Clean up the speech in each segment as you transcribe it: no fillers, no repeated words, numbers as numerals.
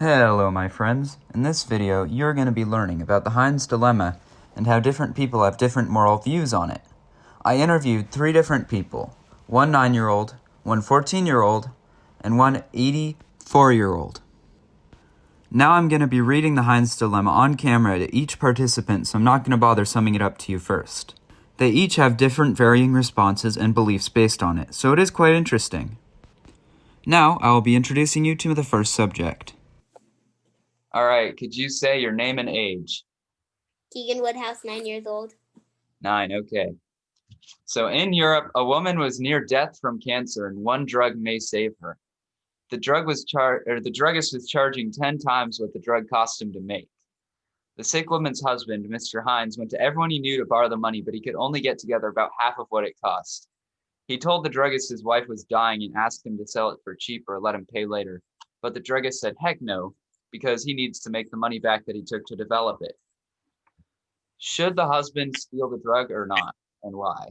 Hello my friends. In this video, you're going to be learning about the Heinz dilemma and how different people have different moral views on it. I interviewed 3 different people, one 9-year-old, one 14-year-old, and one 84-year-old. Now I'm going to be reading the Heinz dilemma on camera to each participant, so I'm not going to bother summing it up to you first. They each have different varying responses and beliefs based on it, so it is quite interesting. Now I will be introducing you to the first subject. All right, could you say your name and age? Keegan Woodhouse, 9 years old. 9, okay. So in Europe, a woman was near death from cancer and one drug may save her. The druggist was charging 10 times what the drug cost him to make. The sick woman's husband, Mr. Heinz, went to everyone he knew to borrow the money, but he could only get together about half of what it cost. He told the druggist his wife was dying and asked him to sell it for cheap or let him pay later. But the druggist said, heck no, because he needs to make the money back that he took to develop it. Should the husband steal the drug or not, and why?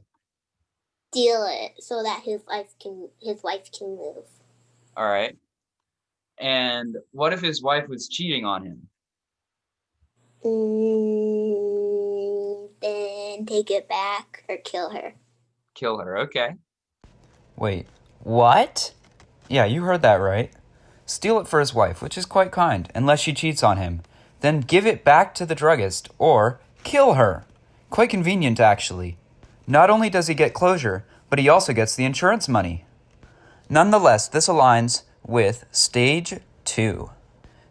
Steal it so that his wife can move. All right. And what if his wife was cheating on him? Then take it back or kill her. Kill her, okay. Wait, what? Yeah, you heard that right. Steal it for his wife, which is quite kind, unless she cheats on him. Then give it back to the druggist, or kill her. Quite convenient, actually. Not only does he get closure, but he also gets the insurance money. Nonetheless, this aligns with Stage 2.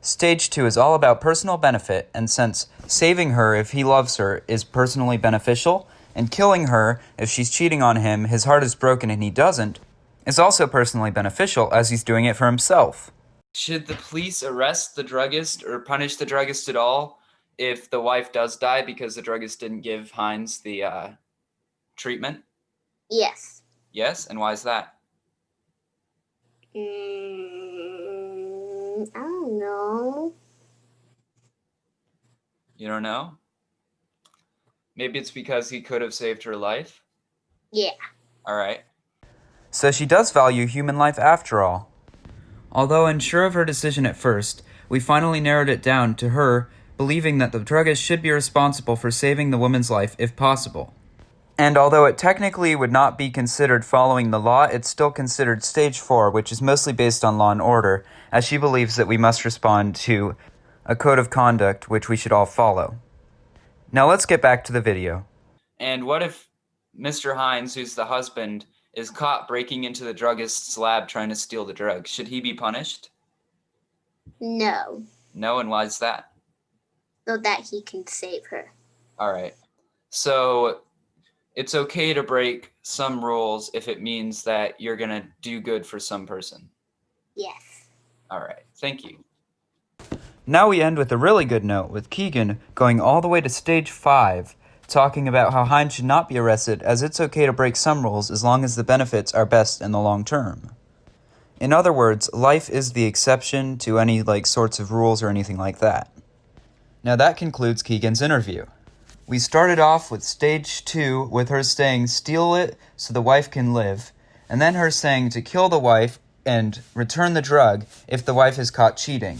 Stage 2 is all about personal benefit, and since saving her if he loves her is personally beneficial, and killing her if she's cheating on him, his heart is broken and he doesn't, is also personally beneficial as he's doing it for himself. Should the police arrest the druggist or punish the druggist at all if the wife does die because the druggist didn't give Heinz the treatment? Yes. Yes? And why is that? I don't know. You don't know? Maybe it's because he could have saved her life? Yeah. All right. So she does value human life after all. Although unsure of her decision at first, we finally narrowed it down to her believing that the druggist should be responsible for saving the woman's life if possible. And although it technically would not be considered following the law, it's still considered Stage 4, which is mostly based on law and order, as she believes that we must respond to a code of conduct which we should all follow. Now let's get back to the video. And what if Mr. Heinz, who's the husband, is caught breaking into the druggist's lab trying to steal the drugs? Should he be punished? No. No, and why is that? So that he can save her. All right. So it's okay to break some rules if it means that you're going to do good for some person. Yes. All right. Thank you. Now we end with a really good note, with Keegan going all the way to Stage 5, talking about how Heinz should not be arrested as it's okay to break some rules as long as the benefits are best in the long term. In other words, life is the exception to any sorts of rules or anything like that. Now that concludes Keegan's interview. We started off with Stage 2 with her saying steal it so the wife can live, and then her saying to kill the wife and return the drug if the wife is caught cheating.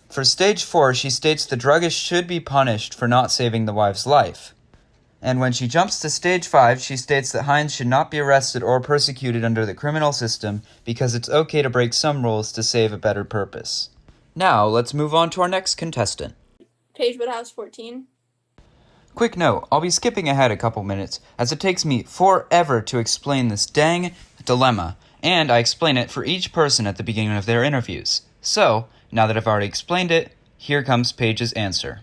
For Stage 4, she states the druggist should be punished for not saving the wife's life. And when she jumps to Stage 5, she states that Heinz should not be arrested or persecuted under the criminal system because it's okay to break some rules to save a better purpose. Now, let's move on to our next contestant. Paige Woodhouse, 14. Quick note, I'll be skipping ahead a couple minutes, as it takes me forever to explain this dang dilemma, and I explain it for each person at the beginning of their interviews. So, now that I've already explained it, here comes Paige's answer.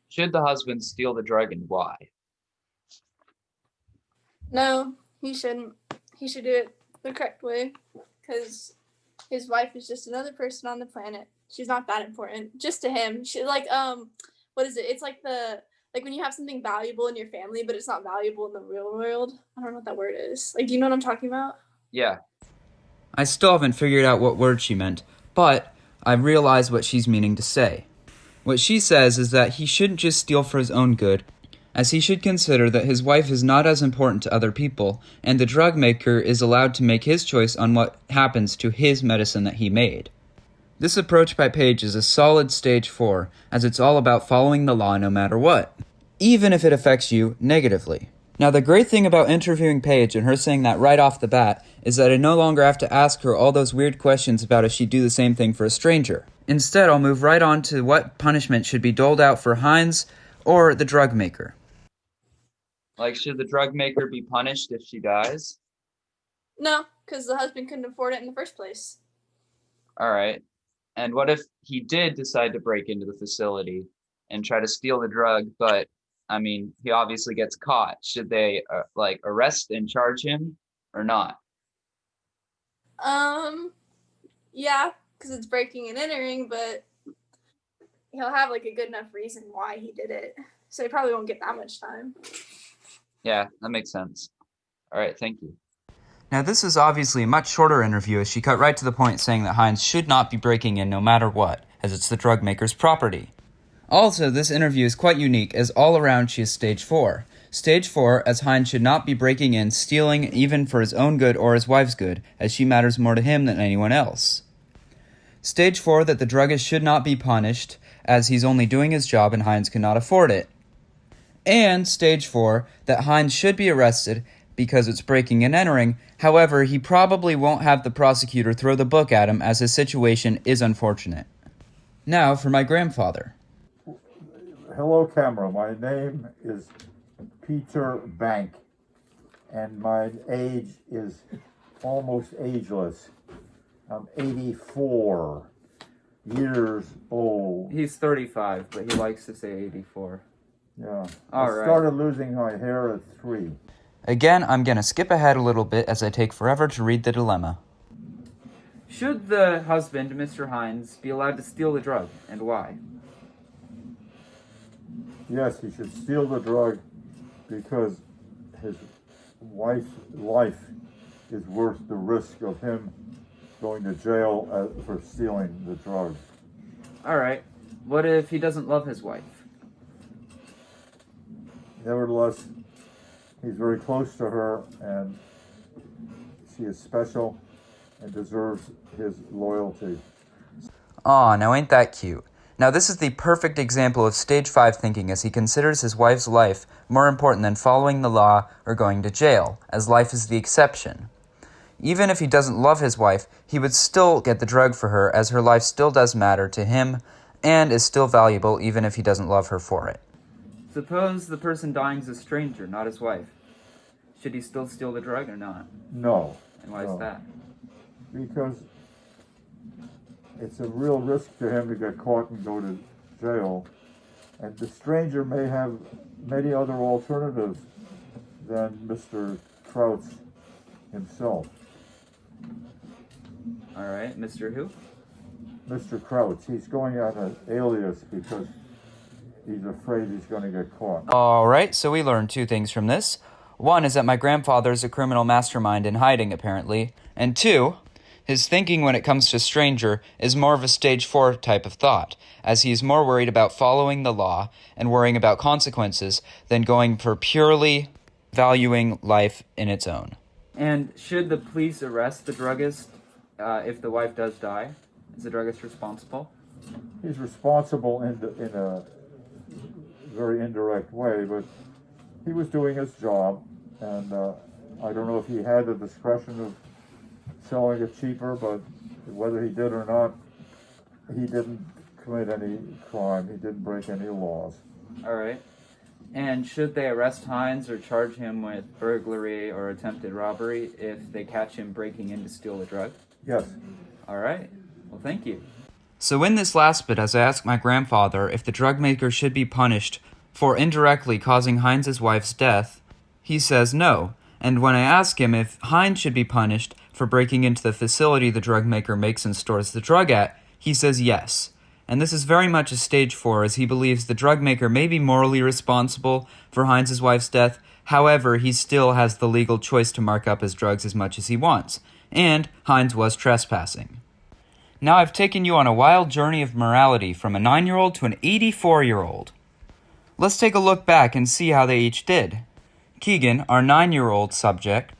Should the husband steal the drug and why? No, he shouldn't. He should do it the correct way, because his wife is just another person on the planet. She's not that important, just to him. She what is it? It's like when you have something valuable in your family, but it's not valuable in the real world. I don't know what that word is. Do you know what I'm talking about? Yeah. I still haven't figured out what word she meant, but I realize what she's meaning to say. What she says is that he shouldn't just steal for his own good, as he should consider that his wife is not as important to other people, and the drug maker is allowed to make his choice on what happens to his medicine that he made. This approach by Paige is a solid stage 4, as it's all about following the law no matter what, even if it affects you negatively. Now, the great thing about interviewing Paige and her saying that right off the bat is that I no longer have to ask her all those weird questions about if she'd do the same thing for a stranger. Instead, I'll move right on to what punishment should be doled out for Heinz or the drug maker. Like, should the drug maker be punished if she dies? No, because the husband couldn't afford it in the first place. All right. And what if he did decide to break into the facility and try to steal the drug, but, I mean, he obviously gets caught? Should they, arrest and charge him or not? Yeah, because it's breaking and entering, but he'll have, a good enough reason why he did it. So he probably won't get that much time. Yeah, that makes sense. All right, thank you. Now, this is obviously a much shorter interview, as she cut right to the point saying that Heinz should not be breaking in no matter what, as it's the drug maker's property. Also, this interview is quite unique, as all around she is stage 4. Stage 4, as Heinz should not be breaking in, stealing, even for his own good or his wife's good, as she matters more to him than anyone else. Stage 4, that the druggist should not be punished, as he's only doing his job and Heinz cannot afford it. And Stage 4, that Heinz should be arrested because it's breaking and entering. However, he probably won't have the prosecutor throw the book at him, as his situation is unfortunate. Now for my grandfather. Hello, camera. My name is Peter Bank, and my age is almost ageless. I'm 84 years old. He's 35, but he likes to say 84. Yeah. All I right. started losing my hair at 3. Again, I'm going to skip ahead a little bit as I take forever to read the dilemma. Should the husband, Mr. Heinz, be allowed to steal the drug, and why? Yes, he should steal the drug because his wife's life is worth the risk of him going to jail for stealing the drug. All right. What if he doesn't love his wife? Nevertheless, he's very close to her, and she is special and deserves his loyalty. Aw, now ain't that cute. Now this is the perfect example of stage 5 thinking, as he considers his wife's life more important than following the law or going to jail, as life is the exception. Even if he doesn't love his wife, he would still get the drug for her, as her life still does matter to him and is still valuable even if he doesn't love her for it. Suppose the person dying is a stranger, not his wife. Should he still steal the drug or not? No. And why is that? Because it's a real risk to him to get caught and go to jail. And the stranger may have many other alternatives than Mr. Krautz himself. All right, Mr. Who? Mr. Krautz, he's going on an alias because he's afraid he's going to get caught. All right, so we learned 2 things from this. 1 is that my grandfather is a criminal mastermind in hiding, apparently. And 2, his thinking when it comes to stranger is more of a stage 4 type of thought, as he is more worried about following the law and worrying about consequences than going for purely valuing life in its own. And should the police arrest the druggist if the wife does die? Is the druggist responsible? He's responsible in a very indirect way, but he was doing his job, and I don't know if he had the discretion of selling it cheaper, but whether he did or not, he didn't commit any crime. He didn't break any laws. All right. And should they arrest Heinz or charge him with burglary or attempted robbery if they catch him breaking in to steal the drug? Yes. All right. Well, thank you. So in this last bit, as I ask my grandfather if the drug maker should be punished for indirectly causing Heinz's wife's death, he says no. And when I ask him if Heinz should be punished for breaking into the facility the drug maker makes and stores the drug at, he says yes. And this is very much a stage 4, as he believes the drug maker may be morally responsible for Heinz's wife's death. However, he still has the legal choice to mark up his drugs as much as he wants. And Heinz was trespassing. Now I've taken you on a wild journey of morality from a 9-year-old to an 84-year-old. Let's take a look back and see how they each did. Keegan, our 9-year-old subject,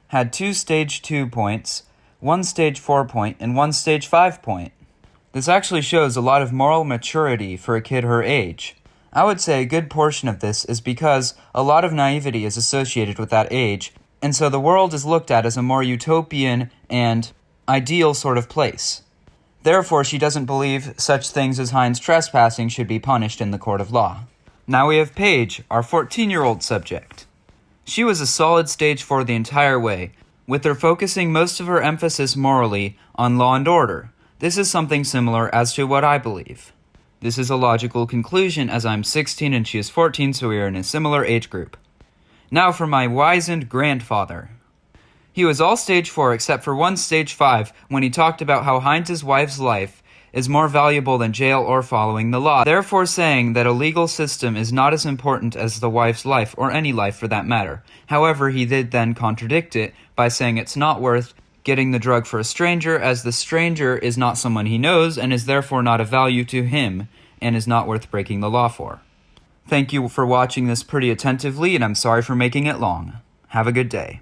had 2 stage 2 points, 1 stage 4 point, and 1 stage 5 point. This actually shows a lot of moral maturity for a kid her age. I would say a good portion of this is because a lot of naivety is associated with that age, and so the world is looked at as a more utopian and ideal sort of place. Therefore, she doesn't believe such things as Heinz trespassing should be punished in the court of law. Now we have Paige, our 14-year-old subject. She was a solid stage 4 the entire way, with her focusing most of her emphasis morally on law and order. This is something similar as to what I believe. This is a logical conclusion as I'm 16 and she is 14, so we are in a similar age group. Now for my wizened grandfather. He was all stage 4 except for one stage 5 when he talked about how Heinz's wife's life is more valuable than jail or following the law, therefore saying that a legal system is not as important as the wife's life, or any life for that matter. However, he did then contradict it by saying it's not worth getting the drug for a stranger, as the stranger is not someone he knows and is therefore not of value to him and is not worth breaking the law for. Thank you for watching this pretty attentively, and I'm sorry for making it long. Have a good day.